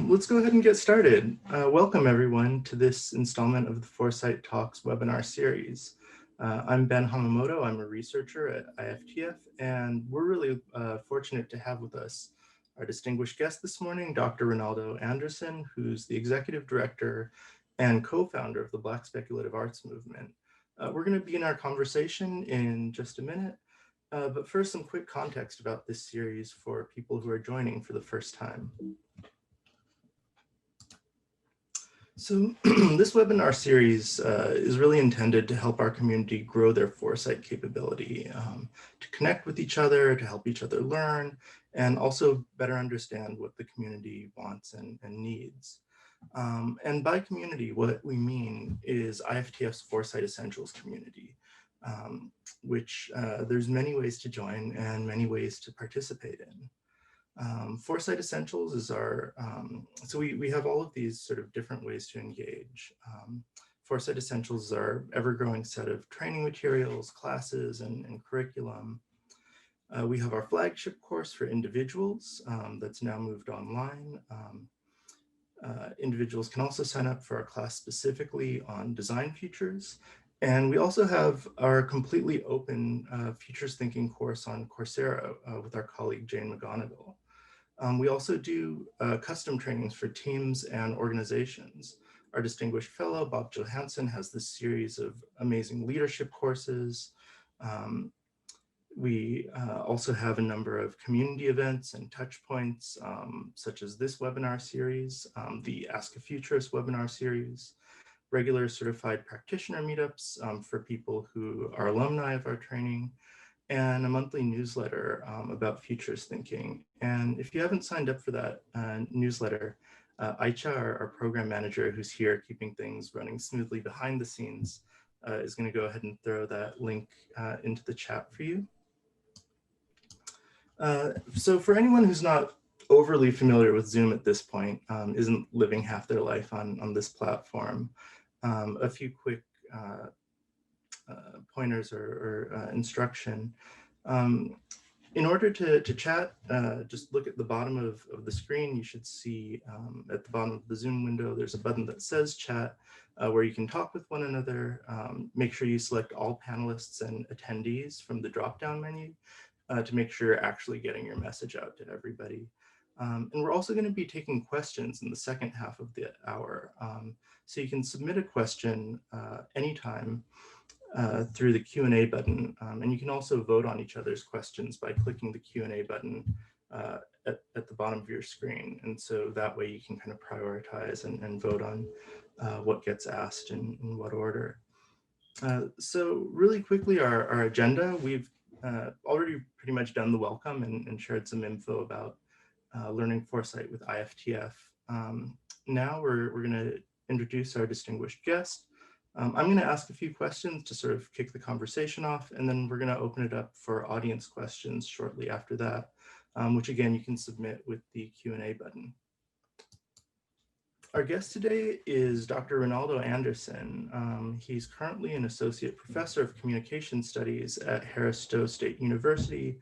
Let's go ahead and get started. Welcome everyone to this installment of the Foresight Talks webinar series. I'm Ben Hamamoto. I'm a researcher at IFTF, and we're really fortunate to have with us our distinguished guest this morning, Dr. Ronaldo Anderson, who's the executive director and co-founder of the Black Speculative Arts Movement. We're going to begin our conversation in just a minute, but first some quick context about this series for people who are joining for the first time. So this webinar series is really intended to help our community grow their foresight capability, to connect with each other, to help each other learn, and also better understand what the community wants and needs. And by community, what we mean is IFTF's Foresight Essentials community, which there's many ways to join and many ways to participate in. Foresight Essentials is our, so we have all of these sort of different ways to engage. Foresight Essentials is our ever-growing set of training materials, classes, and curriculum. We have our flagship course for individuals that's now moved online. Individuals can also sign up for our class specifically on design futures. And we also have our completely open futures thinking course on Coursera with our colleague Jane McGonigal. We also do custom trainings for teams and organizations. Our distinguished fellow, Bob Johansson, has this series of amazing leadership courses. We also have a number of community events and touch points, such as this webinar series, the Ask a Futurist webinar series, regular certified practitioner meetups for people who are alumni of our training, and a monthly newsletter about futures thinking. And if you haven't signed up for that newsletter, Aicha, our program manager who's here keeping things running smoothly behind the scenes, is going to go ahead and throw that link into the chat for you. So for anyone who's not overly familiar with Zoom at this point, isn't living half their life on this platform, a few quick pointers or instruction. In order to chat, just look at the bottom of the screen. You should see at the bottom of the Zoom window, there's a button that says chat where you can talk with one another. Make sure you select all panelists and attendees from the drop-down menu to make sure you're actually getting your message out to everybody. And we're also going to be taking questions in the second half of the hour. So you can submit a question anytime through the Q&A button. And you can also vote on each other's questions by clicking the Q&A button at the bottom of your screen. And so that way you can kind of prioritize and vote on what gets asked in what order. So really quickly, our agenda, we've already pretty much done the welcome and shared some info about learning foresight with IFTF. Now we're going to introduce our distinguished guest. I'm going to ask a few questions to sort of kick the conversation off, and then we're going to open it up for audience questions shortly after that, which again, you can submit with the Q&A button. Our guest today is Dr. Ronaldo Anderson. He's currently an associate professor of communication studies at Harris Stowe State University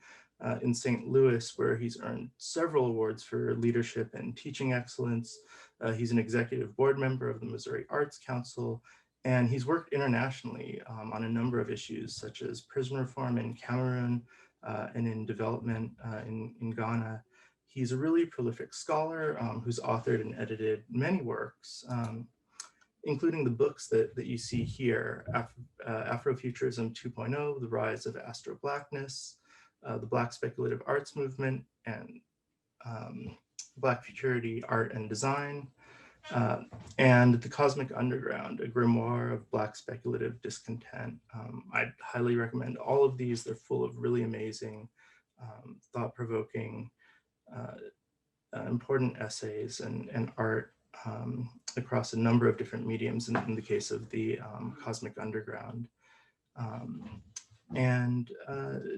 in St. Louis, where he's earned several awards for leadership and teaching excellence. He's an executive board member of the Missouri Arts Council, and he's worked internationally on a number of issues such as prison reform in Cameroon and in development in Ghana. He's a really prolific scholar who's authored and edited many works, including the books that you see here, Afrofuturism 2.0, The Rise of Astro-Blackness, the Black Speculative Arts Movement, and Black Futurity Art and Design, and The Cosmic Underground, a grimoire of Black speculative discontent. I'd highly recommend all of these. They're full of really amazing, thought-provoking, important essays and art across a number of different mediums in the case of the Cosmic Underground. And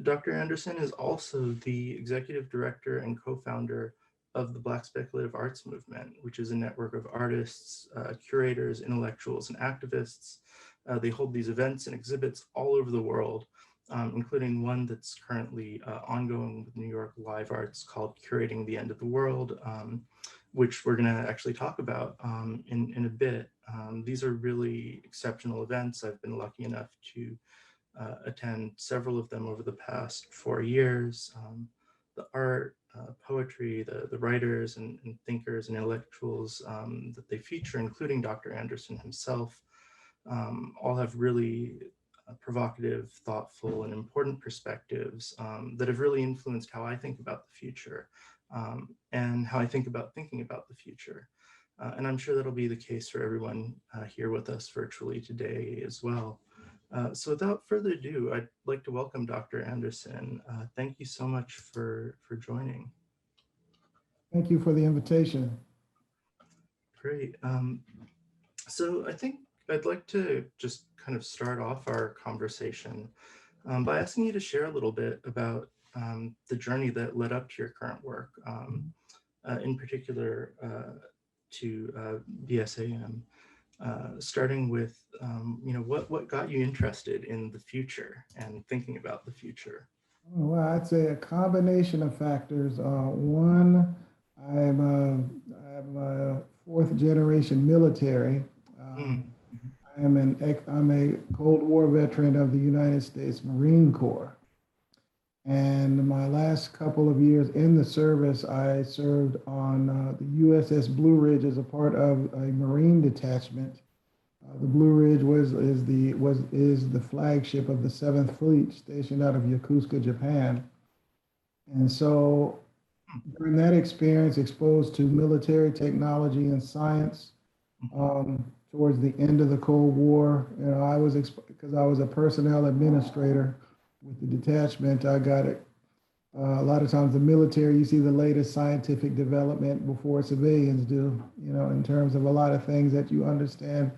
Dr. Anderson is also the executive director and co-founder of the Black Speculative Arts Movement, which is a network of artists, curators, intellectuals, and activists. They hold these events and exhibits all over the world including one that's currently ongoing with New York Live Arts called Curating the End of the World, which we're going to actually talk about in a bit. These are really exceptional events. I've been lucky enough to attend several of them over the past 4 years. The art, poetry, the writers and thinkers and intellectuals that they feature, including Dr. Anderson himself, all have really provocative, thoughtful, and important perspectives that have really influenced how I think about the future and how I think about thinking about the future. And I'm sure that'll be the case for everyone here with us virtually today as well. So without further ado, I'd like to welcome Dr. Anderson. Thank you so much for joining. Thank you for the invitation. Great. So I think I'd like to just kind of start off our conversation by asking you to share a little bit about the journey that led up to your current work, in particular to BSAM. Starting with, what got you interested in the future and thinking about the future? Well, I'd say a combination of factors. One, I'm a fourth generation military. Mm, I'm a Cold War veteran of the United States Marine Corps. And my last couple of years in the service, I served on the USS Blue Ridge as a part of a Marine detachment. The Blue Ridge is the flagship of the Seventh Fleet, stationed out of Yokosuka, Japan. And so, during that experience, exposed to military technology and science, towards the end of the Cold War, because I was a personnel administrator with the detachment. I got it. A lot of times, the military, you see the latest scientific development before civilians do. In terms of a lot of things that you understand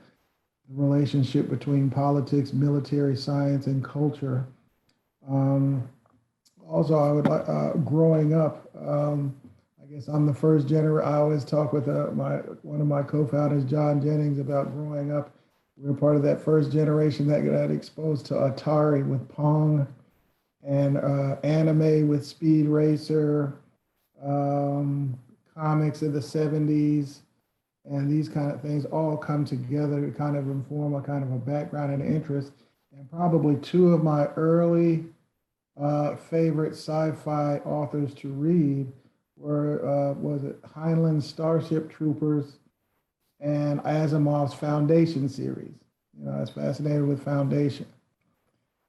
the relationship between politics, military science, and culture. Um, Also, I would like growing up. I guess I'm the first generation. I always talk with my one of my co-founders, John Jennings, about growing up. We were part of that first generation that got exposed to Atari with Pong and anime with Speed Racer, um, comics of the '70s, and these kind of things all come together to kind of inform a kind of a background and interest. And probably two of my early favorite sci-fi authors to read were was it Heinlein Starship Troopers and Asimov's Foundation series. I was fascinated with Foundation.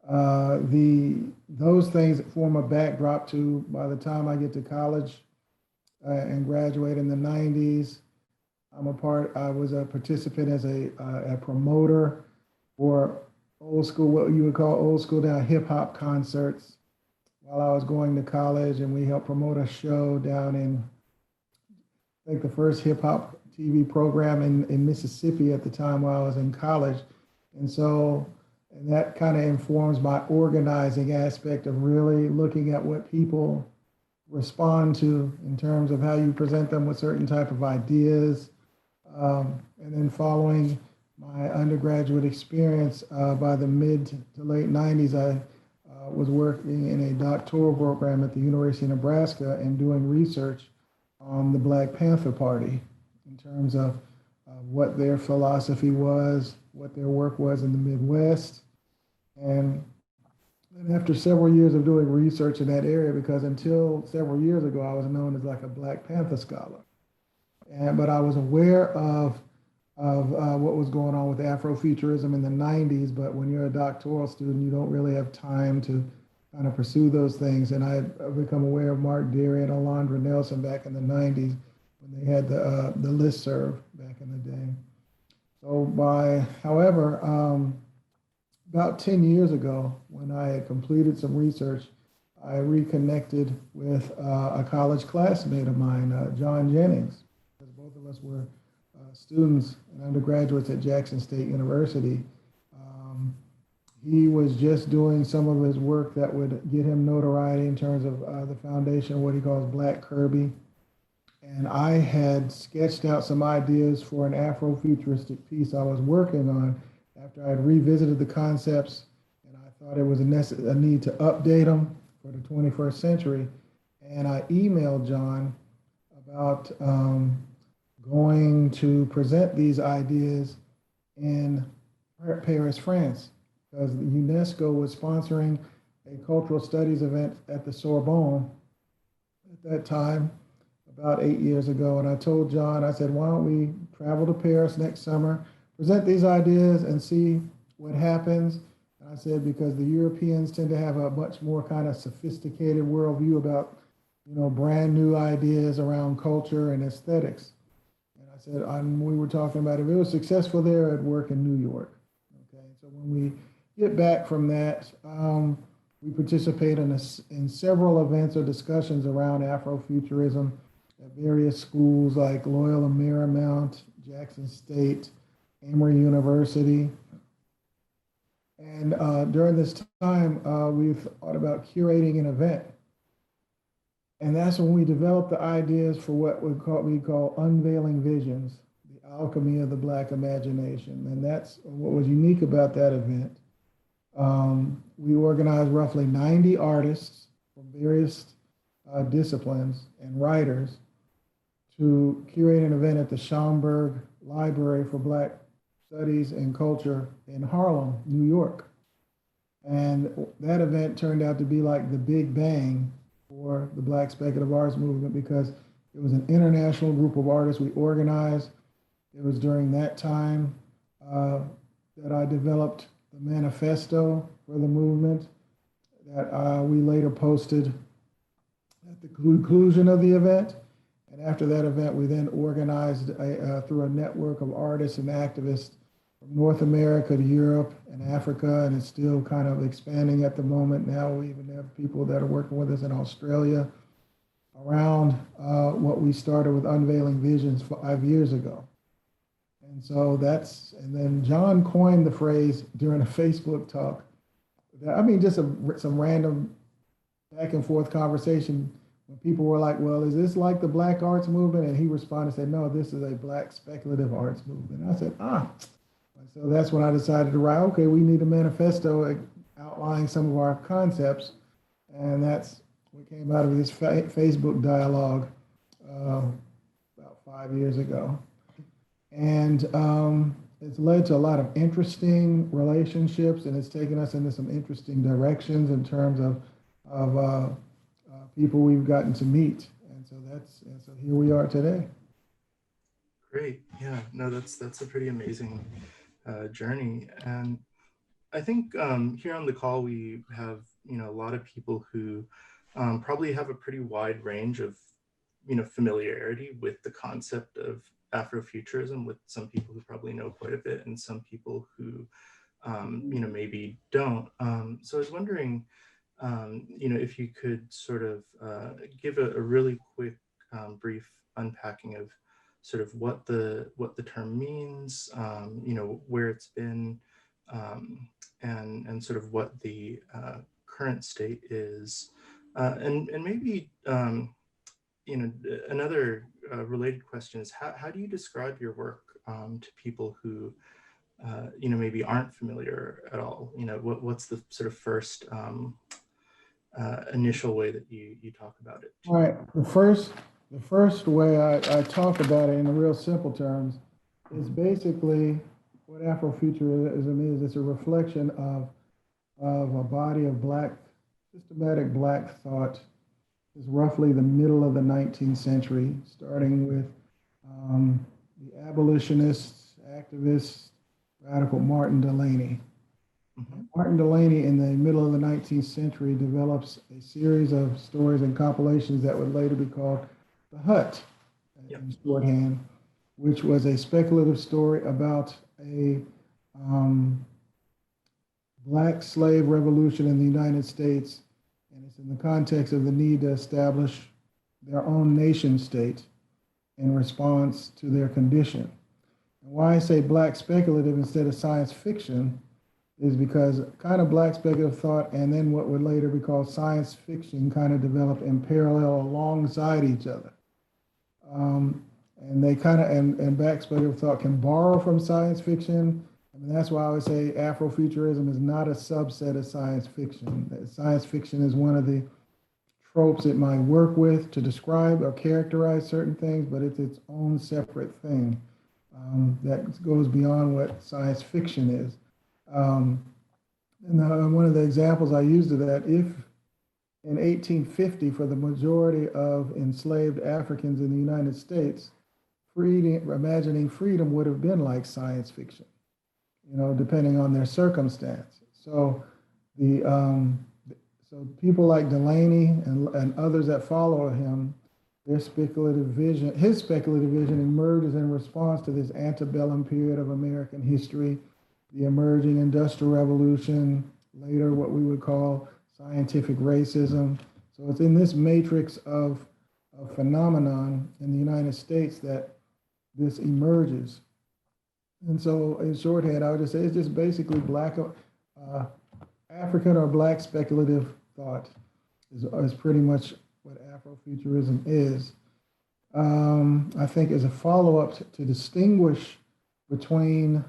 The Those things form a backdrop to by the time I get to college and graduate in the '90s. I was a participant as a promoter for old school, what you would call old school now hip hop concerts while I was going to college, and we helped promote a show down in, I think, the first hip hop TV program in Mississippi at the time while I was in college. And so, and that kind of informs my organizing aspect of really looking at what people respond to in terms of how you present them with certain type of ideas. And then following my undergraduate experience, by the mid to late '90s, I was working in a doctoral program at the University of Nebraska and doing research on the Black Panther Party in terms of what their philosophy was, what their work was in the Midwest. And after several years of doing research in that area, because until several years ago, I was known as like a Black Panther scholar. But I was aware of what was going on with Afrofuturism in the '90s. But when you're a doctoral student, you don't really have time to kind of pursue those things. And I had become aware of Mark Deary and Alondra Nelson back in the '90s when they had the listserv back in the day. However, about 10 years ago, when I had completed some research, I reconnected with a college classmate of mine, John Jennings, because both of us were students and undergraduates at Jackson State University. Um, he was just doing some of his work that would get him notoriety in terms of the foundation, what he calls Black Kirby. And I had sketched out some ideas for an Afrofuturistic piece I was working on after I had revisited the concepts. And I thought it was a need to update them for the 21st century. And I emailed John about going to present these ideas in Paris, France, because UNESCO was sponsoring a cultural studies event at the Sorbonne at that time, about 8 years ago. And I told John, I said, why don't we travel to Paris next summer, present these ideas and see what happens. And I said, because the Europeans tend to have a much more kind of sophisticated worldview about, brand new ideas around culture and aesthetics. And I said, we were talking about if it was successful there, it'd work in New York. Okay, so when we get back from that, we participate in several events or discussions around Afrofuturism at various schools like Loyola Marymount, Jackson State, Emory University. And during this time, we've thought about curating an event. And that's when we developed the ideas for what we call unveiling visions, the alchemy of the Black imagination. And that's what was unique about that event. We organized roughly 90 artists from various disciplines and writers to curate an event at the Schomburg Library for Black Studies and Culture in Harlem, New York. And that event turned out to be like the Big Bang for the Black speculative arts movement, because it was an international group of artists we organized. It was during that time that I developed the manifesto for the movement that we later posted at the conclusion of the event. And after that event, we then organized through a network of artists and activists from North America to Europe and Africa, and it's still kind of expanding at the moment. Now we even have people that are working with us in Australia around what we started with Unveiling Visions 5 years ago. And so and then John coined the phrase during a Facebook talk. Just some random back and forth conversation when people were like, well, is this like the Black arts movement? And he responded and said, no, this is a Black speculative arts movement. And I said, So that's when I decided to write, okay, we need a manifesto outlining some of our concepts. And that's what came out of this Facebook dialogue about 5 years ago. And it's led to a lot of interesting relationships, and it's taken us into some interesting directions in terms of people we've gotten to meet. And so here we are today. Great. Yeah, no, that's a pretty amazing journey. And I think here on the call, we have, a lot of people who probably have a pretty wide range of, familiarity with the concept of Afrofuturism, with some people who probably know quite a bit and some people who, maybe don't. So I was wondering, if you could sort of give a really quick, brief unpacking of sort of what the term means, where it's been, and sort of what the current state is, and maybe another related question is how do you describe your work to people who maybe aren't familiar at all? What's the sort of first initial way that you talk about it? All right. The first way I talk about it in real simple terms is basically what Afrofuturism is. It's a reflection of a body of systematic Black thought. Is roughly the middle of the 19th century, starting with the abolitionists, activists, radical Martin Delany. Mm-hmm. Martin Delany, in the middle of the 19th century, develops a series of stories and compilations that would later be called The Hut, in shorthand, which was a speculative story about a Black slave revolution in the United States. And it's in the context of the need to establish their own nation state in response to their condition. And why I say Black speculative instead of science fiction is because kind of Black speculative thought and then what would later be called science fiction kind of developed in parallel alongside each other. And they kind of, and Black speculative thought can borrow from science fiction, and And that's why I would say Afrofuturism is not a subset of science fiction. Science fiction is one of the tropes it might work with to describe or characterize certain things, but it's its own separate thing that goes beyond what science fiction is. Um, and one of the examples I used of that, if in 1850, for the majority of enslaved Africans in the United States, imagining freedom would have been like science fiction, depending on their circumstance. So so people like Delaney and others that follow him, his speculative vision emerges in response to this antebellum period of American history, the emerging Industrial Revolution, later what we would call scientific racism. So it's in this matrix of phenomenon in the United States that this emerges. And so in shorthand, I would just say it's just basically African or Black speculative thought is pretty much what Afrofuturism is. I think as a follow-up to distinguish between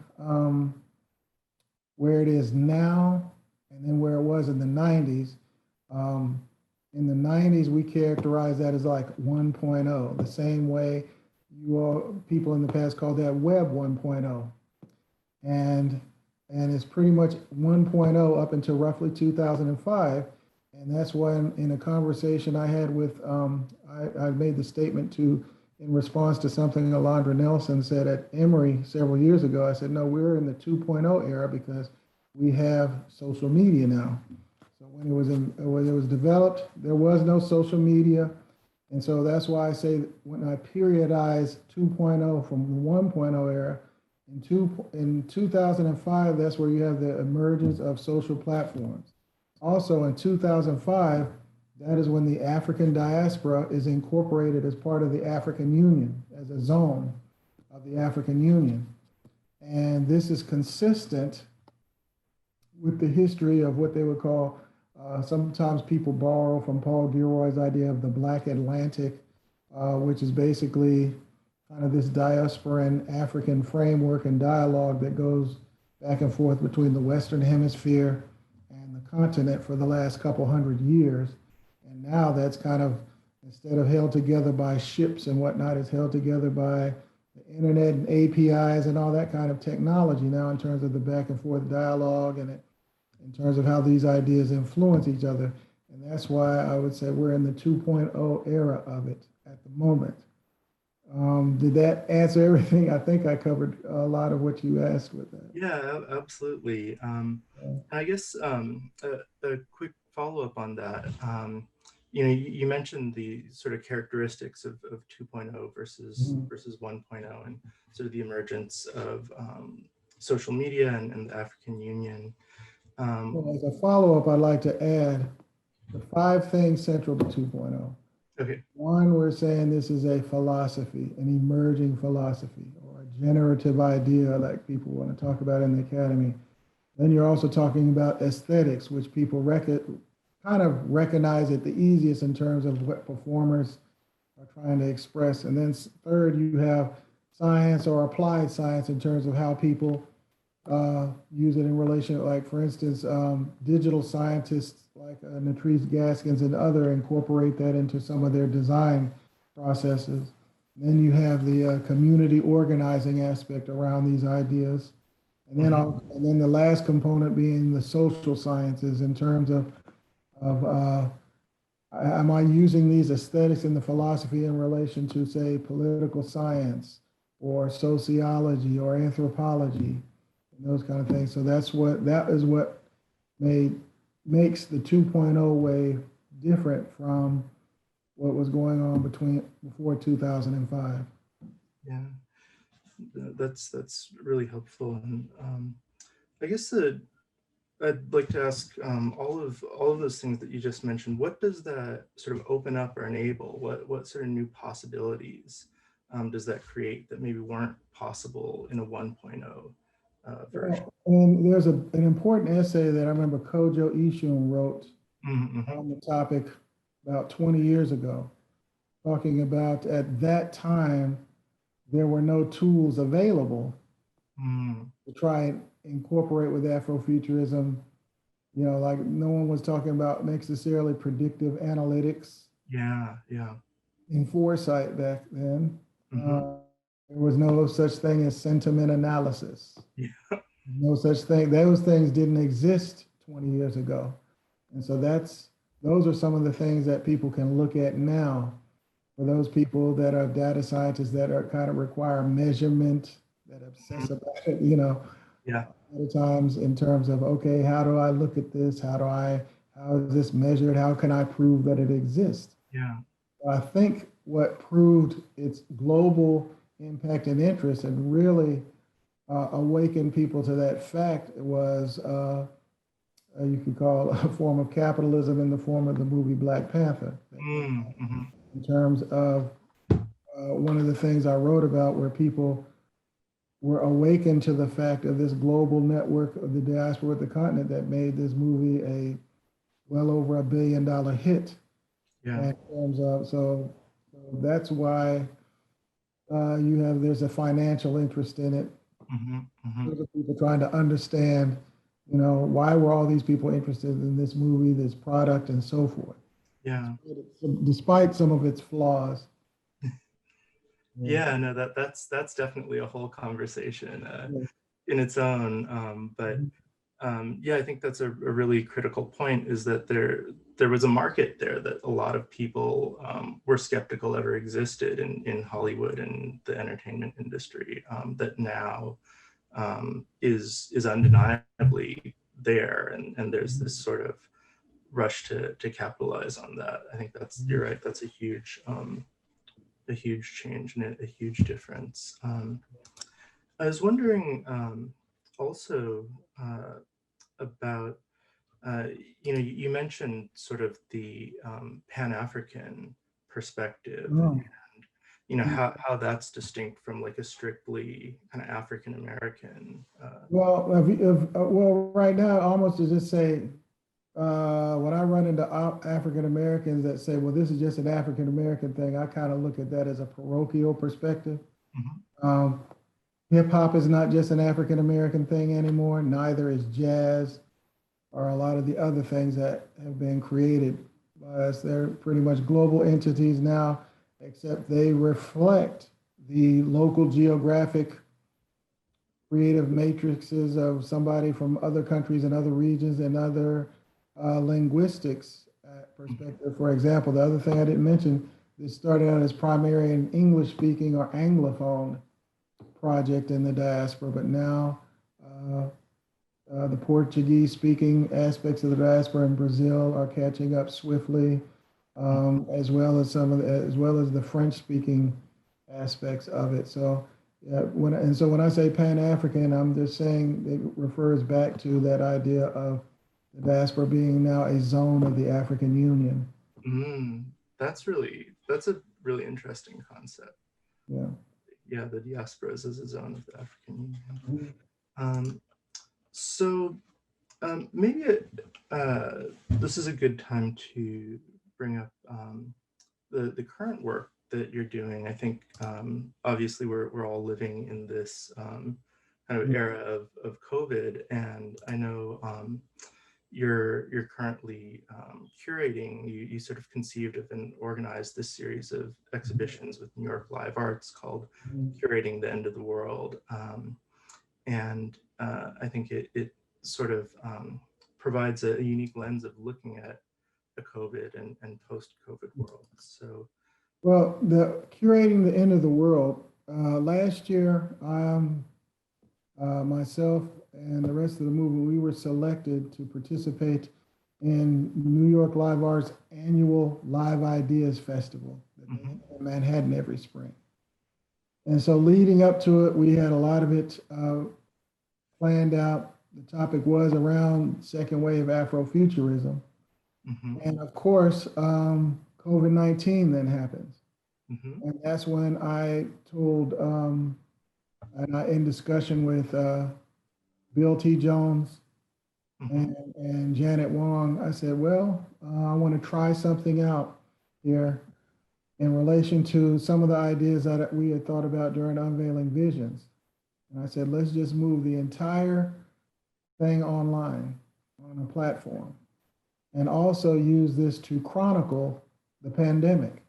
where it is now and then where it was in the 90s. In the 90s, we characterize that as like 1.0, the same way people in the past called that Web 1.0. And it's pretty much 1.0 up until roughly 2005. And that's when, in a conversation I had with, I made the statement in response to something Alondra Nelson said at Emory several years ago. I said, no, we're in the 2.0 era because we have social media now. So when it was developed, there was no social media. And so that's why I say when I periodize 2.0 from the 1.0 era, in 2005, that's where you have the emergence of social platforms. Also in 2005, that is when the African diaspora is incorporated as part of the African Union, as a zone of the African Union. And this is consistent with the history of what they would call, sometimes people borrow from Paul Gilroy's idea of the Black Atlantic, which is basically kind of this diasporan African framework and dialogue that goes back and forth between the Western Hemisphere and the continent for the last couple hundred years. And now that's kind of, instead of held together by ships and whatnot, it's held together by the internet and APIs and all that kind of technology now in terms of the back and forth dialogue and in terms of how these ideas influence each other. And that's why I would say we're in the 2.0 era of it at the moment. Did that answer everything? I think I covered a lot of what you asked with that. Yeah, absolutely. I guess a quick follow-up on that. You mentioned the sort of characteristics of 2.0 versus 1.0 and sort of the emergence of social media and the African Union. Well, as a follow-up, I'd like to add the 5 things central to 2.0. Okay. One, we're saying this is a philosophy, an emerging philosophy, or a generative idea like people want to talk about in the academy. Then you're also talking about aesthetics, which people kind of recognize it the easiest in terms of what performers are trying to express. And then third, you have science or applied science in terms of how people use it in relation, like for instance, digital scientists like Natrice Gaskins and other incorporate that into some of their design processes. Then you have the community organizing aspect around these ideas. And then the last component being the social sciences in terms of am I using these aesthetics in the philosophy in relation to, say, political science or sociology or anthropology and those kind of things. So that is what makes the 2.0 wave different from what was going on before 2005. Yeah, that's really helpful. And I guess I'd like to ask all of those things that you just mentioned. What does that sort of open up or enable? What sort of new possibilities does that create that maybe weren't possible in a 1.0 version? And there's an important essay that I remember Kojo Ishun wrote on the topic about 20 years ago, talking about at that time, there were no tools available Mm, to try and incorporate with Afrofuturism. You know, like no one was talking about necessarily predictive analytics yeah, yeah. and foresight back then. Hmm. There was no such thing as sentiment analysis. Yeah. No such thing. Those things didn't exist 20 years ago. And so those are some of the things that people can look at now for those people that are data scientists that are kind of require measurement, that obsess Mhm. about it, you know, Yeah, a lot of times in terms of, okay, how do I look at this? How is this measured? How can I prove that it exists? yeah. I think what proved its global impact and interest and really awakened people to that fact was you could call a form of capitalism in the form of the movie Black Panther that came Mm, out. hmm. In terms of one of the things I wrote about where people were awakened to the fact of this global network of the diaspora of the continent that made this movie a well over $1 billion hit. Yeah. In terms of, so that's why there's a financial interest in it. Hmm. Hmm. There's people trying to understand, you know, why were all these people interested in this movie, this product, and so forth, Yeah. despite some of its flaws. Yeah. Yeah, no, that's definitely a whole conversation Yeah. in its own. But yeah, I think that's a really critical point, is that there was a market there that a lot of people were skeptical ever existed in Hollywood and the entertainment industry, that now is undeniably there, and there's this sort of rush to capitalize on that. I think that's, you're right, that's a huge change and a huge difference. I was wondering also uh, about, uh, you mentioned sort of the Pan-African perspective, and Oh. how that's distinct from like a strictly kind of African American. Well, well, right now, almost to just say, when I run into African Americans that say, well, this is just an African American thing, I kind of look at that as a parochial perspective. Mhm. Um, Hip hop is not just an African American thing anymore, neither is jazz or a lot of the other things that have been created by us. They're pretty much global entities now, except they reflect the local geographic creative matrices of somebody from other countries and other regions and other linguistics perspective. For example, the other thing I didn't mention, this started out as primary and English speaking or Anglophone project in the diaspora, but now uh, the Portuguese speaking aspects of the diaspora in Brazil are catching up swiftly, as well as as well as the French speaking aspects of it. So when I say Pan-African, I'm just saying it refers back to that idea of the diaspora being now a zone of the African Union. Mm, that's a really interesting concept. Yeah. Yeah, the diasporas as a zone of the African Union. Mhm. Um, so maybe this is a good time to bring up the current work that you're doing. I think obviously we're all living in this kind of era of COVID, and I know you're currently curating. You sort of conceived of and organized this series of exhibitions with New York Live Arts called "Curating the End of the World," and I think it sort of provides a unique lens of looking at the COVID and post-COVID world. So. Well, the curating the end of the world. Last year, myself and the rest of the movement, we were selected to participate in New York Live Arts annual Live Ideas Festival that they Mhm. have in Manhattan every spring. And so leading up to it, we had a lot of it planned out. The topic was around second wave Afrofuturism. Mhm. And of course, COVID-19 then happens. Mhm. And that's when I told, and I, in discussion with Bill T. Jones Mhm. and Janet Wong, I said, well, I want to try something out here in relation to some of the ideas that we had thought about during Unveiling Visions. And I said, let's just move the entire thing online on a platform and also use this to chronicle the pandemic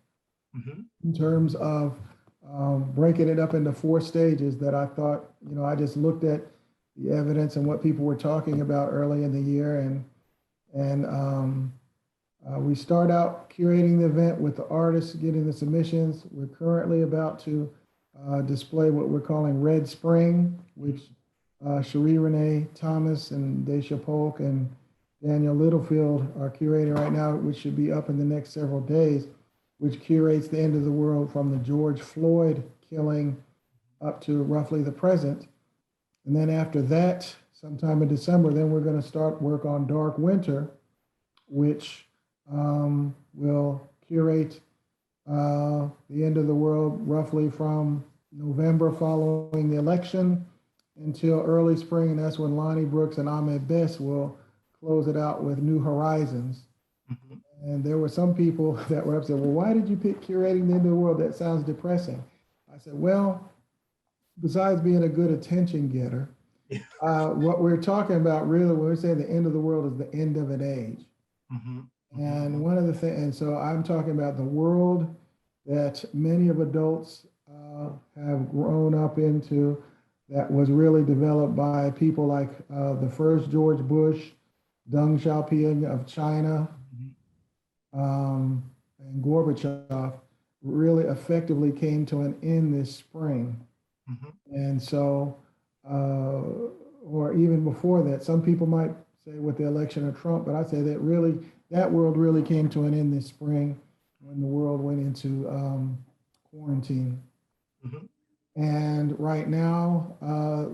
Hmm. in terms of breaking it up into 4 stages that I thought, I just looked at the evidence and what people were talking about early in the year. And we start out curating the event with the artists getting the submissions. We're currently about to display what we're calling Red Spring, which Cherie Renee Thomas and Daisha Polk and Daniel Littlefield are curating right now, which should be up in the next several days, which curates the end of the world from the George Floyd killing up to roughly the present. And then after that, sometime in December, then we're going to start work on Dark Winter, which will curate the end of the world roughly from November following the election until early spring. And that's when Lonnie Brooks and Ahmed Best will close it out with New Horizons. Hmm. And there were some people that were upset, well, why did you pick curating the end of the world? That sounds depressing. I said, well, besides being a good attention getter, Yeah. what we're talking about really, when we're saying the end of the world is the end of an age. Hmm. And one of the things, and so I'm talking about the world that many of adults have grown up into, that was really developed by people like the first George Bush, Deng Xiaoping of China, and Gorbachev, really effectively came to an end this spring. Hmm. And so, or even before that, some people might say with the election of Trump, but I say that really, that world really came to an end this spring when the world went into quarantine. Hmm. And right now,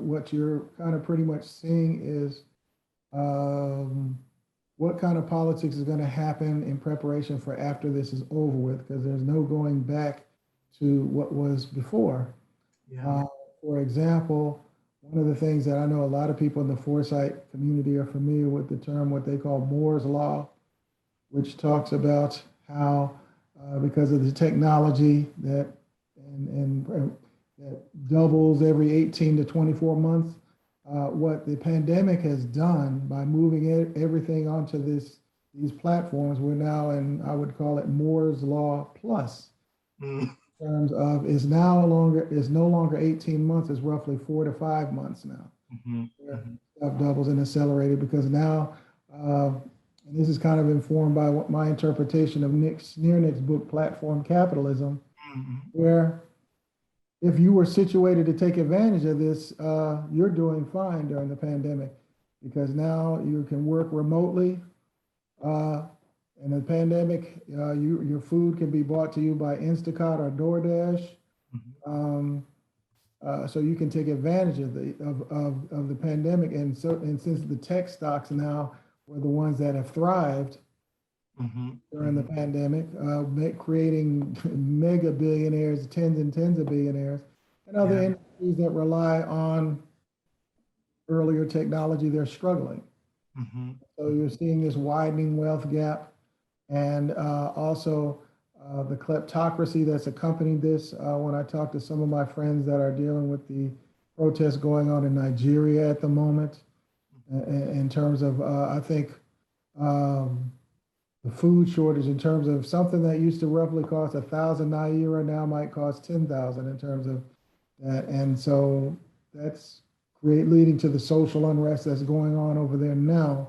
what you're kind of pretty much seeing is um, what kind of politics is going to happen in preparation for after this is over with, because there's no going back to what was before. Yeah. Uh, for example, one of the things that I know a lot of people in the foresight community are familiar with the term, what they call Moore's Law, which talks about how, because of the technology and that doubles every 18 to 24 months, what the pandemic has done by moving everything onto these platforms, we're now in, I would call it Moore's Law plus, Mm. in terms of is no longer 18 months, it's roughly 4 to 5 months now. Hmm. Where Hmm. stuff doubles and accelerated because now, and this is kind of informed by what my interpretation of Nick Sneernick's book, Platform Capitalism, Hmm. where if you were situated to take advantage of this, you're doing fine during the pandemic because now you can work remotely. Uh, in the pandemic, your food can be brought to you by Instacart or DoorDash. Um, so you can take advantage of the pandemic, and since the tech stocks now were the ones that have thrived Hmm. during the Hmm. pandemic, creating mega billionaires, tens and tens of billionaires, and other Yeah. industries that rely on earlier technology, they're struggling. Hmm. So you're seeing this widening wealth gap, and also the kleptocracy that's accompanied this. When I talk to some of my friends that are dealing with the protests going on in Nigeria at the moment, in terms of, I think, um, the food shortage, in terms of something that used to roughly cost 1,000 naira now might cost 10,000 in terms of that. And so that's leading to the social unrest that's going on over there now.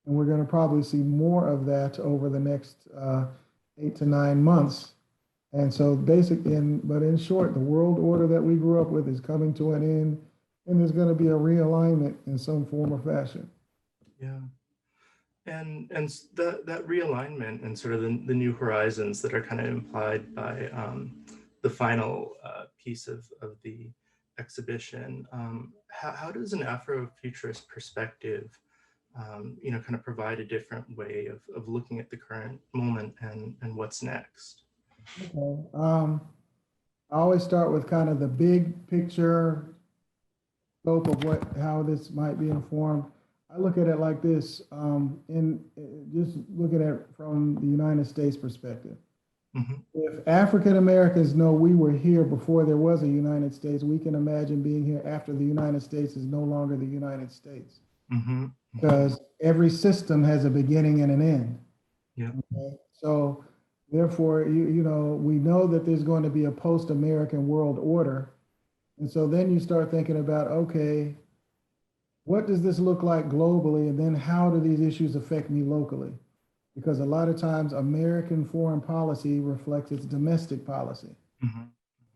And we're going to probably see more of that over the next 8 to 9 months. And so but in short, the world order that we grew up with is coming to an end, and there's going to be a realignment in some form or fashion. Yeah. That realignment and sort of the new horizons that are kind of implied by the final piece of the exhibition. How does an Afrofuturist perspective, kind of provide a different way of looking at the current moment and what's next? Okay. I always start with kind of the big picture scope of how this might be informed. I look at it like this, in just looking at it from the United States perspective. Mhm. If African Americans know we were here before there was a United States, we can imagine being here after the United States is no longer the United States. Mhm. Mhm. Because every system has a beginning and an end. Yep. Okay? So therefore, we know that there's going to be a post-American world order. And so then you start thinking about, okay, what does this look like globally? And then how do these issues affect me locally? Because a lot of times American foreign policy reflects its domestic policy. Mhm.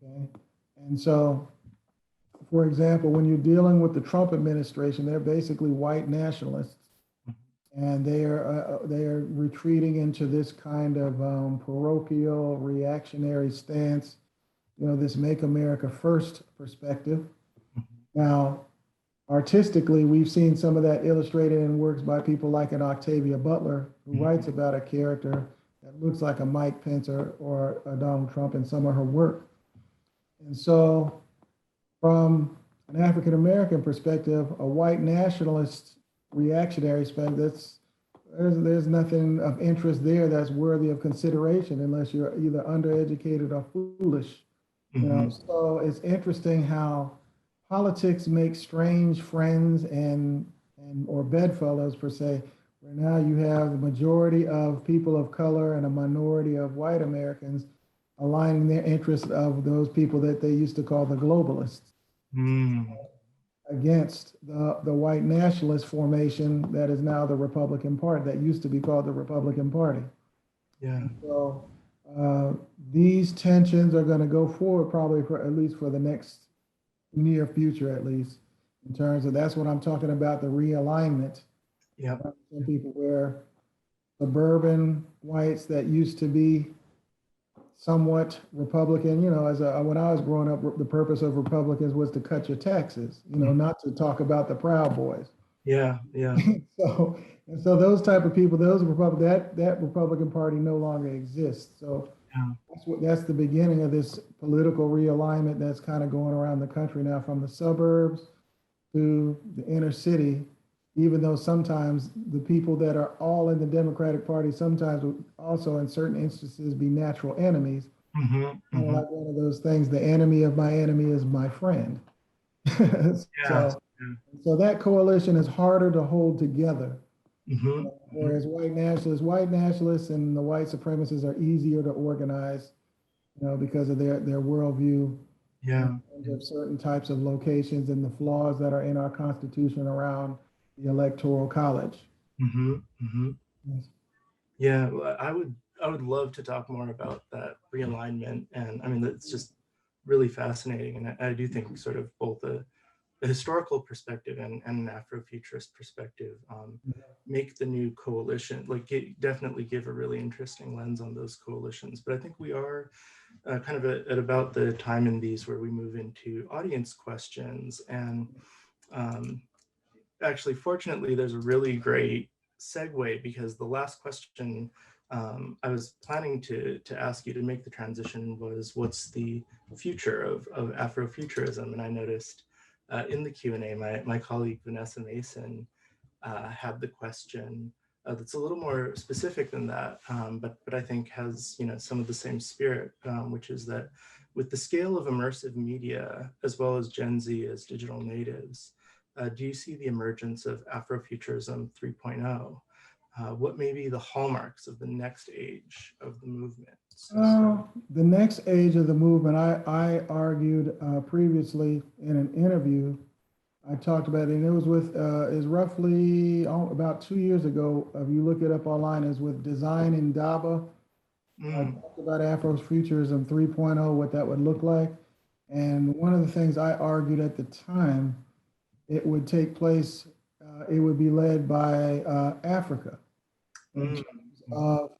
Okay. And so, for example, when you're dealing with the Trump administration, they're basically white nationalists, and they are retreating into this kind of parochial reactionary stance. This "Make America First" perspective. Now, artistically, we've seen some of that illustrated in works by people like an Octavia Butler, who Mhm. writes about a character that looks like a Mike Pence or a Donald Trump in some of her work. And so, from an African American perspective, a white nationalist reactionary perspective, there's nothing of interest there that's worthy of consideration unless you're either undereducated or foolish. Mhm. So it's interesting how politics make strange friends and or bedfellows per se, where now you have the majority of people of color and a minority of white Americans aligning their interests of those people that they used to call the globalists Mm. against the white nationalist formation that is now the Republican Party, that used to be called the Republican Party. Yeah. So these tensions are going to go forward probably for at least for the next near future, at least in terms of that's what I'm talking about, the realignment. Yep. Some people where suburban whites that used to be somewhat Republican, when I was growing up, the purpose of Republicans was to cut your taxes, Mhm. not to talk about the Proud Boys. Yeah. Yeah. So, and so those type of people, those Republican, that Republican Party no longer exists. So Yeah. that's the beginning of this political realignment that's kind of going around the country now, from the suburbs to the inner city, even though sometimes the people that are all in the Democratic Party sometimes would also in certain instances be natural enemies. Mhm. Kind of Mhm. like one of those things, the enemy of my enemy is my friend. Yeah. so Yeah. so that coalition is harder to hold together. Mhm. Mhm. Whereas white nationalists and the white supremacists are easier to organize, because of their worldview in Yeah. terms of certain types of locations and the flaws that are in our Constitution around the Electoral College. Mhm. Mhm. Yes. Yeah. Well, I would love to talk more about that realignment, and I mean that's just really fascinating, and I do think sort of both a historical perspective and an Afrofuturist perspective make the new coalition definitely give a really interesting lens on those coalitions. But I think we are kind of at about the time in these where we move into audience questions. And um, actually, fortunately, there's a really great segue, because the last question I was planning to ask you to make the transition was, what's the future of Afrofuturism? And I noticed in the Q&A, my colleague Vanessa Mason had the question that's a little more specific than that, but I think has some of the same spirit, which is that with the scale of immersive media as well as Gen Z as digital natives, do you see the emergence of Afrofuturism 3.0? What may be the hallmarks of the next age of the movement? The next age of the movement, I argued previously in an interview. I talked about it, and it was is roughly about 2 years ago. If you look it up online, is with Design in Daba. I Mm, talked about Afrofuturism 3.0, what that would look like. And one of the things I argued at the time, it would take place, it would be led by Africa in mm, terms mhm, of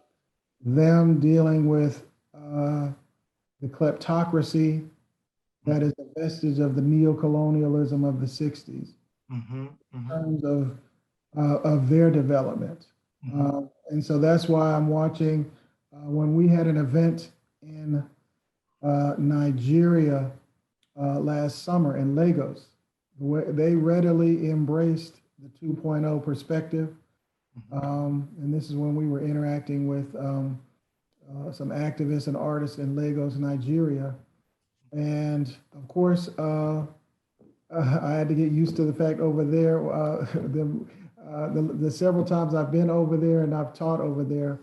them dealing with the kleptocracy that is a vestige of the neo-colonialism of the 60s mhm, in mhm, terms of their development. mhm, And so that's why I'm watching when we had an event in Nigeria last summer in Lagos. They readily embraced the 2.0 perspective. mhm, And this is when we were interacting with some activists and artists in Lagos, Nigeria. And of course, I had to get used to the fact over there, the several times I've been over there and I've taught over there,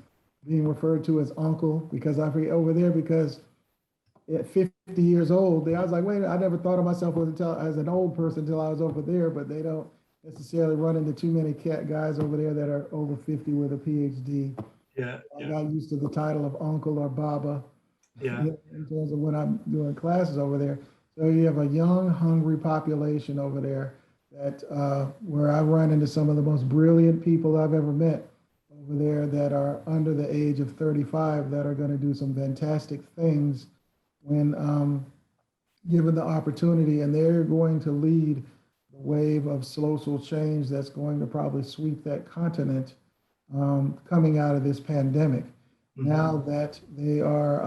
being referred to as uncle, because I forget over there, because at 50 years old, I was like, wait, I never thought of myself as an old person until I was over there, but they don't necessarily run into too many guys over there that are over 50 with a PhD. Yeah. I got used to the title of uncle or baba, Yeah. in terms of when I'm doing classes over there. So you have a young, hungry population over there that where I run into some of the most brilliant people I've ever met over there that are under the age of 35 that are going to do some fantastic things when given the opportunity, and they're going to lead the wave of social change that's going to probably sweep that continent coming out of this pandemic. Mm-hmm. Now that they are,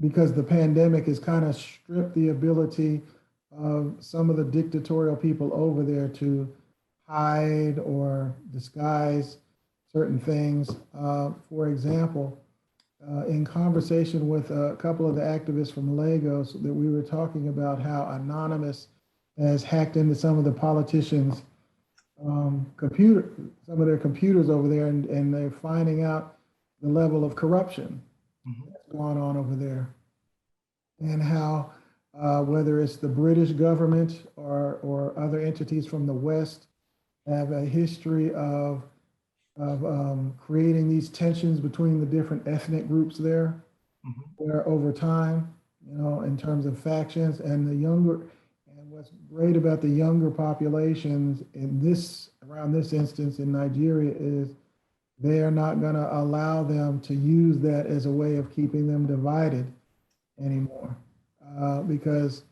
because the pandemic has kind of stripped the ability of some of the dictatorial people over there to hide or disguise certain things. For example, in conversation with a couple of the activists from Lagos, that we were talking about how Anonymous has hacked into some of the politicians' some of their computers over there, and they're finding out the level of corruption that's going on over there, and how whether it's the British government or other entities from the West have a history of creating these tensions between the different ethnic groups there, where over time, in terms of factions and what's great about the younger populations around this instance in Nigeria is they are not going to allow them to use that as a way of keeping them divided anymore, because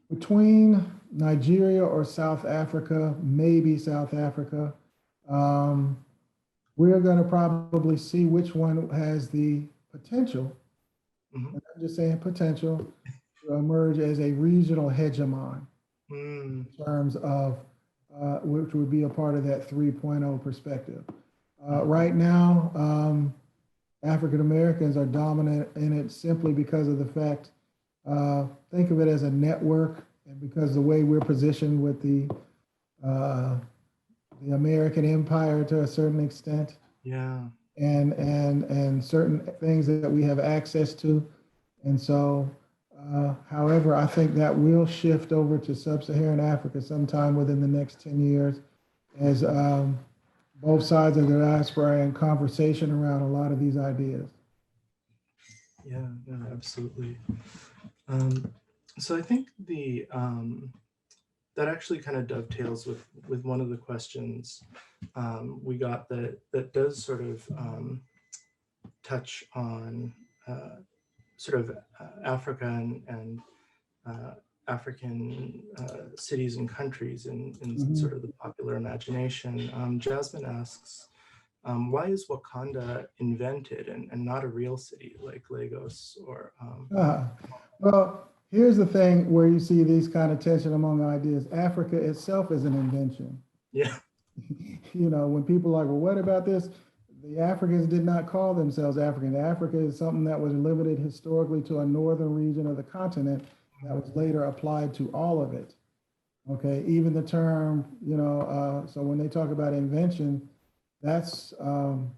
between Nigeria or South Africa, maybe South Africa, we're going to probably see which one has the potential, and I'm just saying potential, to emerge as a regional hegemon in terms of which would be a part of that 3.0 perspective. Right now, African Americans are dominant in it simply because of the fact, think of it as a network, and because the way we're positioned with the American empire to a certain extent. Yeah. And certain things that we have access to. And so, however, I think that will shift over to sub-Saharan Africa sometime within the next 10 years as both sides of the diaspora are in conversation around a lot of these ideas. Yeah, no, absolutely. So I think that actually kind of dovetails with one of the questions we got that does sort of touch on sort of Africa and African cities and countries in sort of the popular imagination. Jasmine asks, why is Wakanda invented and not a real city like Lagos or? Well, here's the thing where you see these kind of tension among ideas. Africa itself is an invention. Yeah. When people are like, well, what about this? The Africans did not call themselves African. Africa is something that was limited historically to a northern region of the continent that was later applied to all of it. Okay, even the term, so when they talk about invention, that's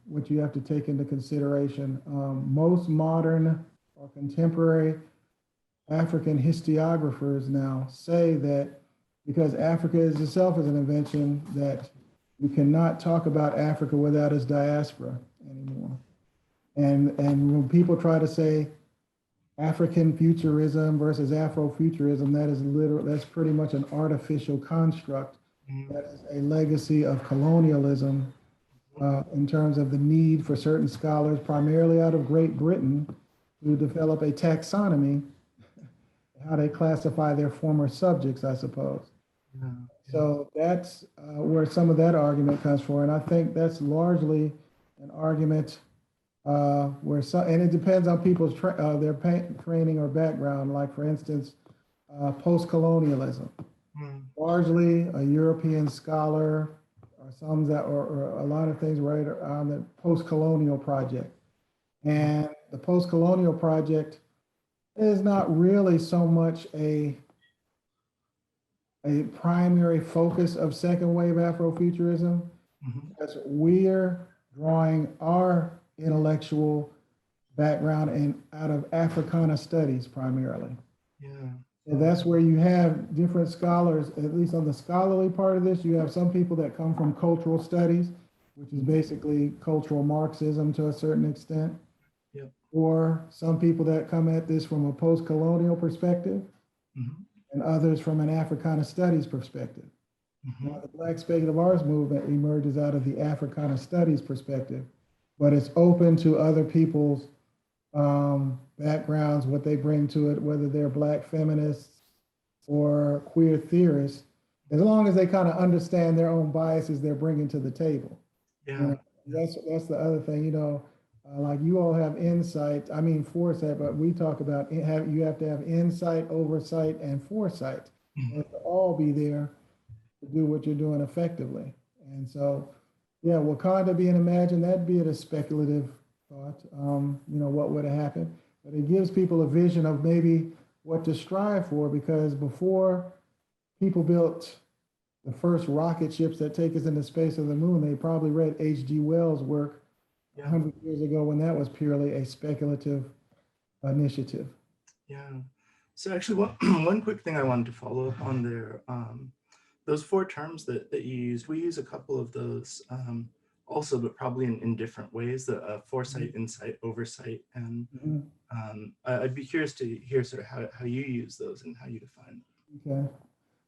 what you have to take into consideration. Most modern or contemporary African historiographers now say that because Africa itself is an invention, that you cannot talk about Africa without its diaspora anymore. And when people try to say African futurism versus Afrofuturism, that's pretty much an artificial construct. That is a legacy of colonialism in terms of the need for certain scholars, primarily out of Great Britain, to develop a taxonomy, how they classify their former subjects, I suppose. Yeah. So that's where some of that argument comes from. And I think that's largely an argument where and it depends on people's their training or background. Like, for instance, post-colonialism. Largely a European scholar or some that, or a lot of things right on the post-colonial project. And the post-colonial project is not really so much a primary focus of second wave Afrofuturism, because we're drawing our intellectual background out of Africana studies primarily. Yeah. And that's where you have different scholars, at least on the scholarly part of this, you have some people that come from cultural studies, which is basically cultural Marxism to a certain extent. Yep. Or some people that come at this from a post-colonial perspective, and others from an Africana studies perspective. Now, the Black Speculative Arts movement emerges out of the Africana studies perspective, but it's open to other people's backgrounds, what they bring to it, whether they're Black feminists or queer theorists, as long as they kind of understand their own biases they're bringing to the table. Yeah. You know, that's the other thing, you know, like you all have insight, I mean foresight, but we talk about you have to have insight, oversight, and foresight. And to all be there to do what you're doing effectively. And so, yeah, Wakanda being imagined, that'd be a speculative thought, you know, what would have happened. But it gives people a vision of maybe what to strive for, because before people built the first rocket ships that take us into space or the moon, they probably read H.G. Wells' work 100 years ago when that was purely a speculative initiative. Yeah. So actually, one quick thing I wanted to follow up on there, those four terms that you used, we use a couple of those also, but probably in different ways, the foresight, insight, oversight. And I'd be curious to hear sort of how you use those and how you define them. Okay.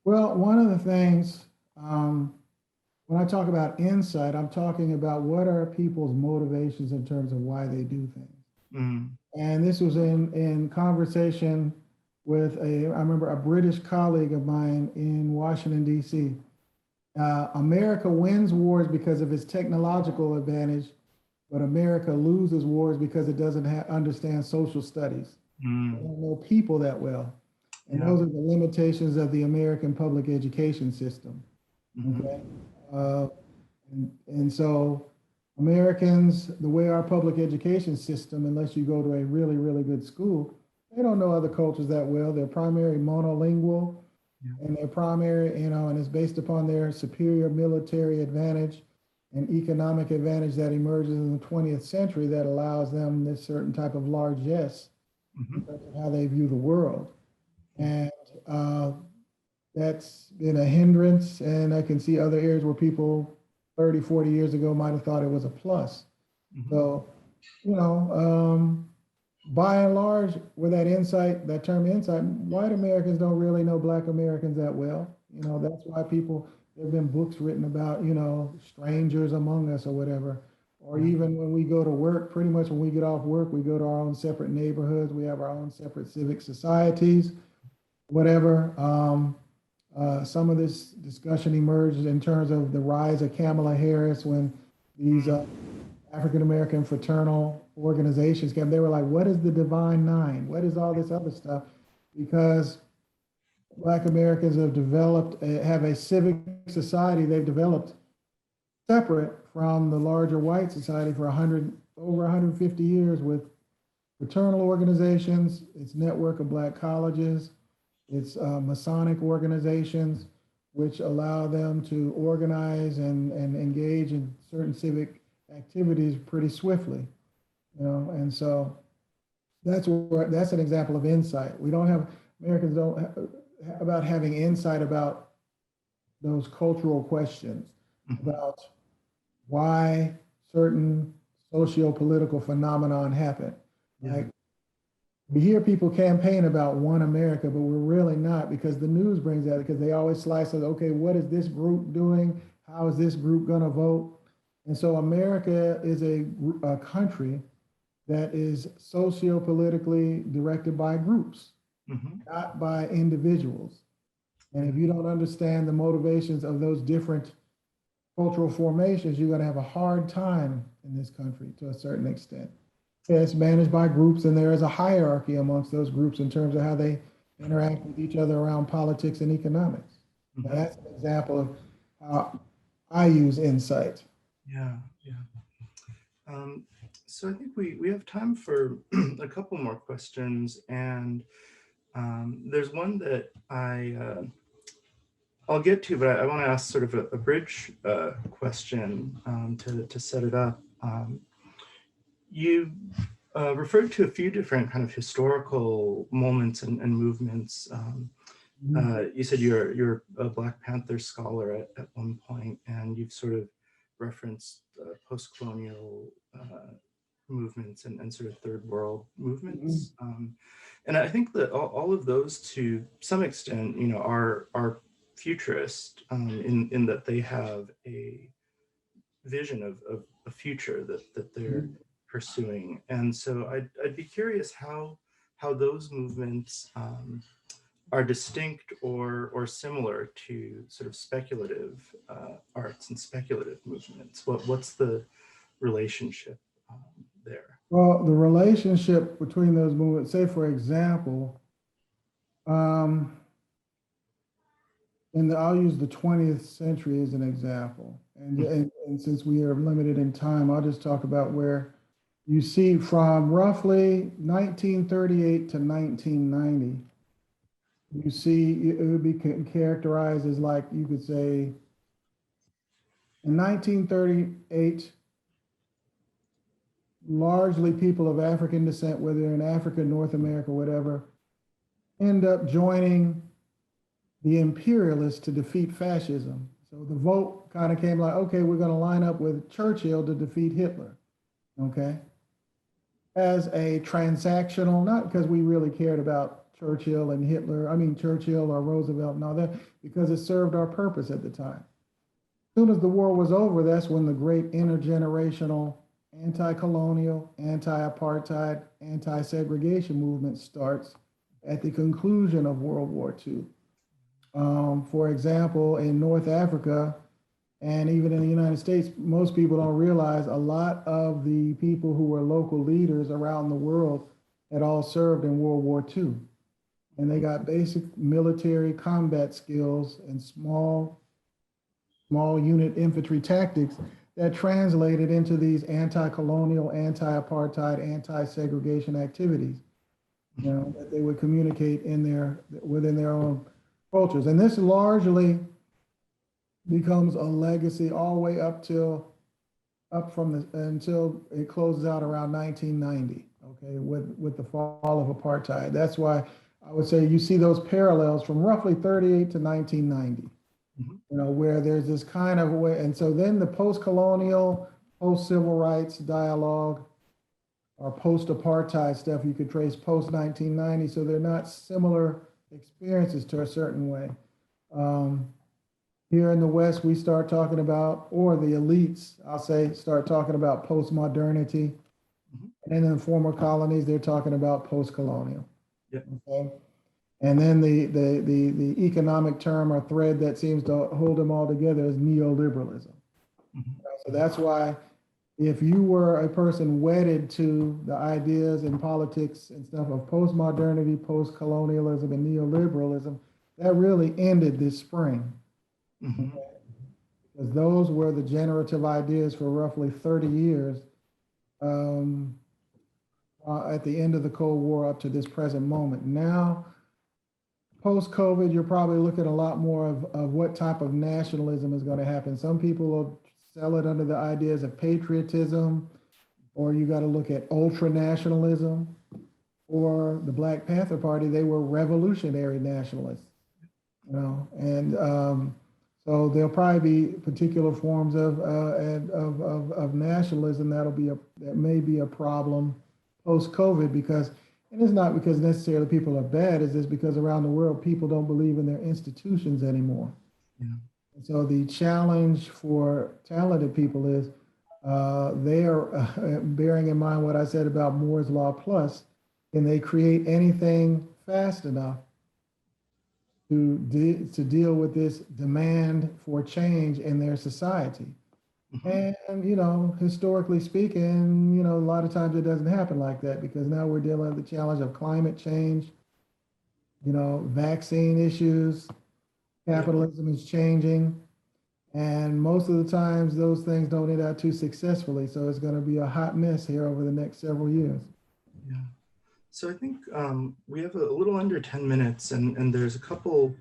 Well, one of the things, when I talk about insight, I'm talking about what are people's motivations in terms of why they do things. And this was in conversation with I remember a British colleague of mine in Washington, D.C. America wins wars because of its technological advantage, but America loses wars because it doesn't understand social studies. They don't know people that well. And those are the limitations of the American public education system. Okay. And so Americans, the way our public education system, unless you go to a really, really good school, they don't know other cultures that well. They're primary monolingual, and they're primary, you know, and it's based upon their superior military advantage and economic advantage that emerges in the 20th century that allows them this certain type of largesse in terms of how they view the world. And that's been a hindrance, and I can see other areas where people 30, 40 years ago might have thought it was a plus. So, you know, by and large, with that insight, that term insight, white Americans don't really know Black Americans that well. You know, that's why there have been books written about, you know, strangers among us or whatever. Or even when we go to work, pretty much when we get off work, we go to our own separate neighborhoods. We have our own separate civic societies, whatever. Some of this discussion emerged in terms of the rise of Kamala Harris when these African-American fraternal organizations came. They were like, what is the Divine Nine? What is all this other stuff? Because Black Americans have developed, have a civic society they've developed separate from the larger white society for over 150 years, with fraternal organizations, its network of Black colleges, its Masonic organizations, which allow them to organize and engage in certain civic activities pretty swiftly, you know. And so that's an example of insight. Americans don't have about having insight about those cultural questions, about why certain socio-political phenomenon happen. Like, we hear people campaign about one America, but we're really not, because the news brings that, because they always slice it. Okay, what is this group doing? How is this group going to vote? And so America is a country that is socio-politically directed by groups, not by individuals. And if you don't understand the motivations of those different cultural formations, you're going to have a hard time in this country to a certain extent. It's managed by groups, and there is a hierarchy amongst those groups in terms of how they interact with each other around politics and economics. Now, that's an example of how I use insight. Yeah, yeah. So I think we have time for a couple more questions, and there's one that I'll get to, but I want to ask sort of a bridge question to set it up. You referred to a few different kind of historical moments and movements. You said you're a Black Panther scholar at one point, and you've sort of referenced post-colonial movements and sort of third world movements. And I think that all of those, to some extent, are futurist in that they have a vision of a future that they're pursuing. And so I'd be curious how those movements are distinct or similar to sort of speculative arts and speculative movements. What's the relationship there? Well, the relationship between those movements, say for example, um, I'll use the 20th century as an example. And since we are limited in time, I'll just talk about where you see from roughly 1938 to 1990, you see it would be characterized as, like, you could say in 1938, largely people of African descent, whether in Africa, North America, whatever, end up joining the imperialists to defeat fascism. So the vote kind of came like, okay, we're going to line up with Churchill to defeat Hitler, okay? As a transactional, not because we really cared about Churchill and Hitler, I mean Churchill or Roosevelt and all that, because it served our purpose at the time. As soon as the war was over, that's when the great intergenerational anti-colonial, anti-apartheid, anti-segregation movement starts at the conclusion of World War II. For example, in North Africa and even in the United States, most people don't realize a lot of the people who were local leaders around the world had all served in World War II. And they got basic military combat skills and small unit infantry tactics that translated into these anti-colonial, anti-apartheid, anti-segregation activities, that they would communicate within their own cultures. And this largely becomes a legacy all the way until it closes out around 1990, okay, with the fall of apartheid. That's why I would say you see those parallels from roughly 38 to 1990. Where there's this kind of way. And so then the post-colonial, post-civil rights dialogue or post-apartheid stuff, you could trace post-1990. So they're not similar experiences to a certain way. Here in the West, we start talking about, or the elites, I'll say, start talking about post-modernity. And in the former colonies, they're talking about post-colonial. Yep. Okay? And then the economic term or thread that seems to hold them all together is neoliberalism. So that's why if you were a person wedded to the ideas and politics and stuff of post-modernity, post-colonialism, and neoliberalism, that really ended this spring. Okay? Because those were the generative ideas for roughly 30 years at the end of the Cold War up to this present moment. Now, post-COVID, you're probably looking a lot more of what type of nationalism is going to happen. Some people will sell it under the ideas of patriotism, or you got to look at ultra-nationalism, or the Black Panther Party, they were revolutionary nationalists, and so there'll probably be particular forms of nationalism that may be a problem post-COVID because. And it's not because necessarily people are bad, it's just because around the world, people don't believe in their institutions anymore. Yeah. And so the challenge for talented people is they are bearing in mind what I said about Moore's Law Plus, can they create anything fast enough to deal with this demand for change in their society? And, historically speaking, a lot of times it doesn't happen like that because now we're dealing with the challenge of climate change, vaccine issues, capitalism is changing. And most of the times those things don't end out too successfully. So it's going to be a hot mess here over the next several years. Yeah. So I think we have a little under 10 minutes, and there's a couple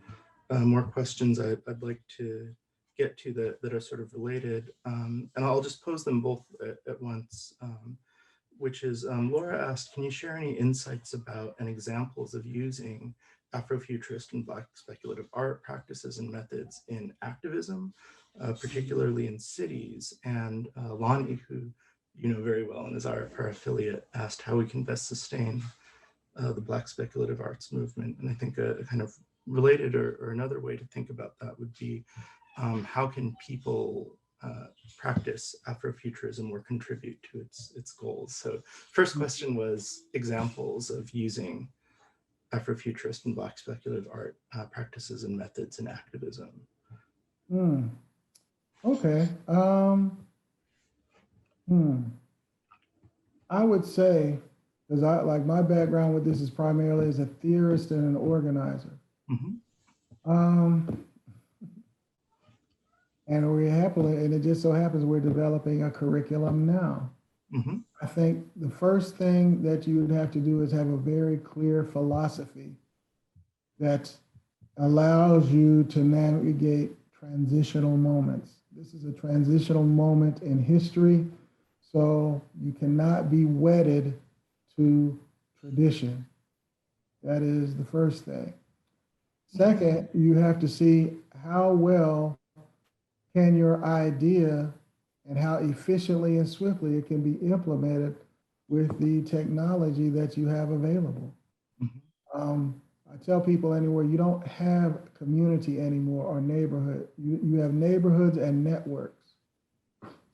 more questions I'd like to get to that are sort of related. And I'll just pose them both at once, which is Laura asked, can you share any insights about and examples of using Afrofuturist and Black speculative art practices and methods in activism, particularly in cities? And Lonnie, who you know very well and is our affiliate, asked how we can best sustain the Black speculative arts movement. And I think a kind of related or another way to think about that would be how can people practice Afrofuturism or contribute to its goals? So first question was examples of using Afrofuturist and Black speculative art practices and methods in activism. Okay. I would say, because I like my background with this is primarily as a theorist and an organizer. Um, and and it just so happens we're developing a curriculum now. I think the first thing that you would have to do is have a very clear philosophy that allows you to navigate transitional moments. This is a transitional moment in history, so you cannot be wedded to tradition. That is the first thing. Second, you have to see how well can your idea and how efficiently and swiftly it can be implemented with the technology that you have available. I tell people anywhere, you don't have community anymore or neighborhood. You have neighborhoods and networks.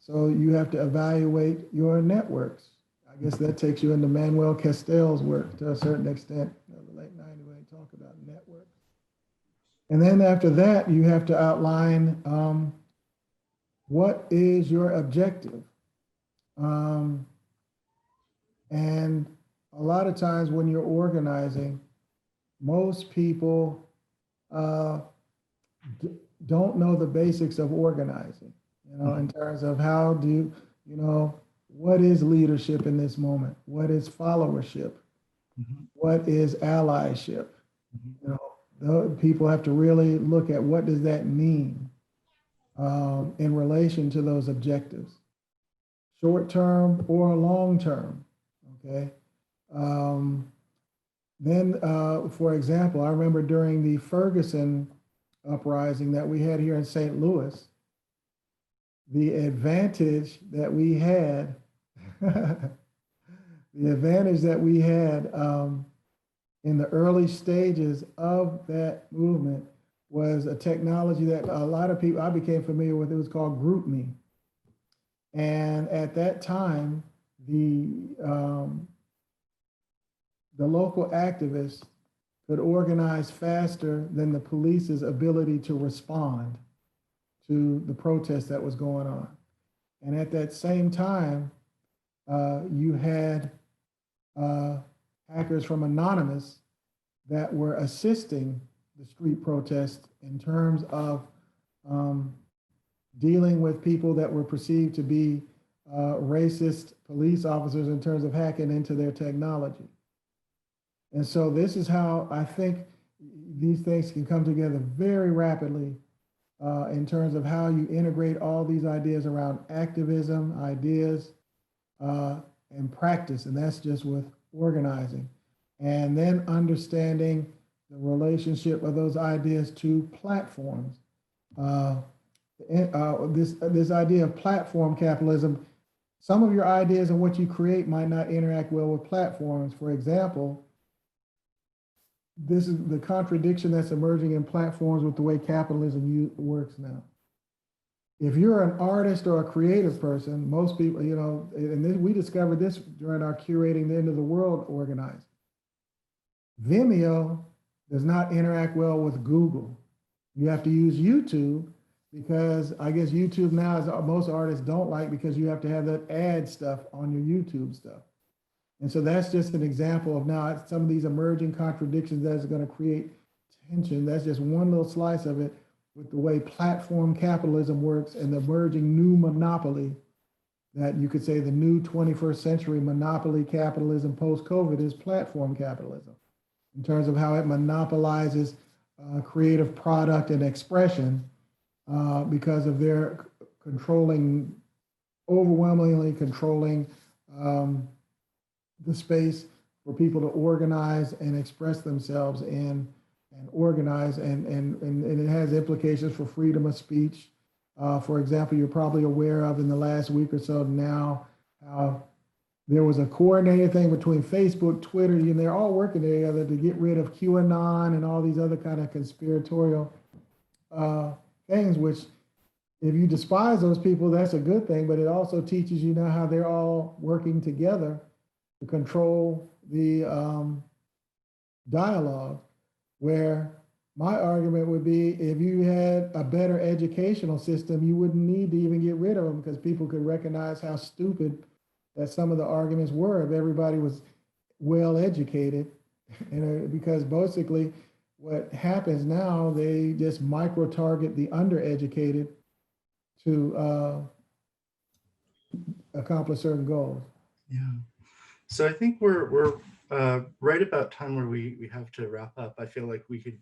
So you have to evaluate your networks. I guess that takes you into Manuel Castell's work to a certain extent, the late 90s when he talked about networks. And then after that, you have to outline what is your objective. And a lot of times when you're organizing, most people don't know the basics of organizing, in terms of how do what is leadership in this moment? What is followership? What is allyship? People have to really look at what does that mean in relation to those objectives, short term or long term, okay? Then, for example, I remember during the Ferguson uprising that we had here in St. Louis, the advantage that we had, in the early stages of that movement was a technology that a lot of people I became familiar with. It was called GroupMe. And at that time, the local activists could organize faster than the police's ability to respond to the protest that was going on. And at that same time, you had hackers from Anonymous that were assisting the street protest in terms of dealing with people that were perceived to be racist police officers in terms of hacking into their technology. And so this is how I think these things can come together very rapidly in terms of how you integrate all these ideas around activism, ideas, and practice. And that's just with organizing. And then understanding the relationship of those ideas to platforms. This idea of platform capitalism, some of your ideas and what you create might not interact well with platforms. For example, this is the contradiction that's emerging in platforms with the way capitalism works now. If you're an artist or a creative person, most people, we discovered this during our Curating the End of the World organizing. Vimeo does not interact well with Google. You have to use YouTube because I guess YouTube now is most artists don't like because you have to have that ad stuff on your YouTube stuff. And so that's just an example of now some of these emerging contradictions that's going to create tension. That's just one little slice of it. with the way platform capitalism works and the emerging new monopoly that you could say the new 21st century monopoly capitalism post-COVID is platform capitalism in terms of how it monopolizes creative product and expression because of their overwhelmingly controlling the space for people to organize and express themselves in and organize, and it has implications for freedom of speech. For example, you're probably aware of in the last week or so now how there was a coordinated thing between Facebook, Twitter, and they're all working together to get rid of QAnon and all these other kind of conspiratorial things, which if you despise those people, that's a good thing, but it also teaches you now how they're all working together to control the dialogue, where my argument would be if you had a better educational system, you wouldn't need to even get rid of them because people could recognize how stupid that some of the arguments were if everybody was well educated. And because basically what happens now, they just micro target the undereducated to accomplish certain goals. Yeah. So I think we're right about time where we have to wrap up. I feel like we could,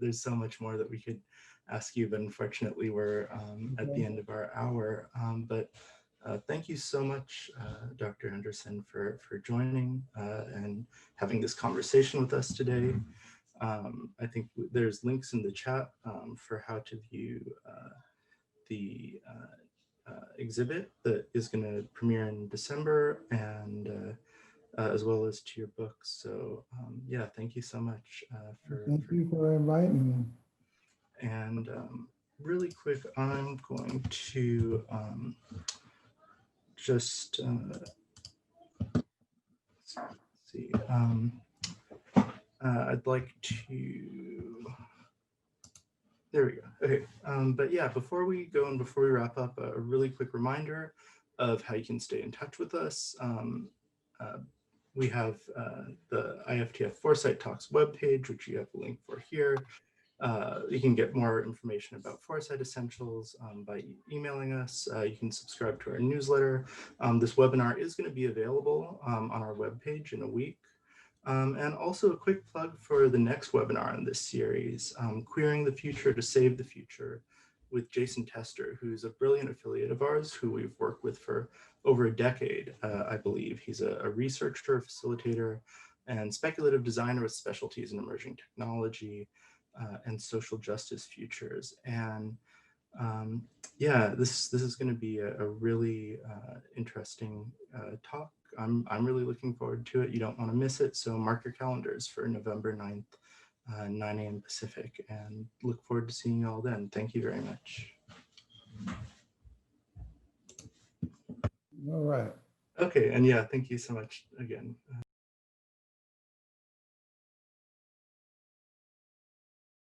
there's so much more that we could ask you, but unfortunately we're at the end of our hour. But thank you so much, Dr. Henderson, for joining and having this conversation with us today. I think there's links in the chat for how to view the exhibit that is going to premiere in December, and as well as to your books. So yeah, thank you so much. Thank you for inviting me. And really quick, I'm going to just see. I'd like to. There we go. Okay, but yeah, before we go and before we wrap up, a really quick reminder of how you can stay in touch with us. We have the IFTF Foresight Talks webpage, which you have a link for here. You can get more information about Foresight Essentials by emailing us. You can subscribe to our newsletter. This webinar is going to be available on our webpage in a week. And also a quick plug for the next webinar in this series, Queering the Future to Save the Future, with Jason Tester, who's a brilliant affiliate of ours who we've worked with for over a decade, I believe. He's a researcher, facilitator, and speculative designer with specialties in emerging technology and social justice futures. And yeah, this is going to be a really interesting talk. I'm really looking forward to it. You don't want to miss it. So mark your calendars for November 9th, 9 a.m. Pacific, and look forward to seeing you all then. Thank you very much. All right. Okay, and yeah, thank you so much again.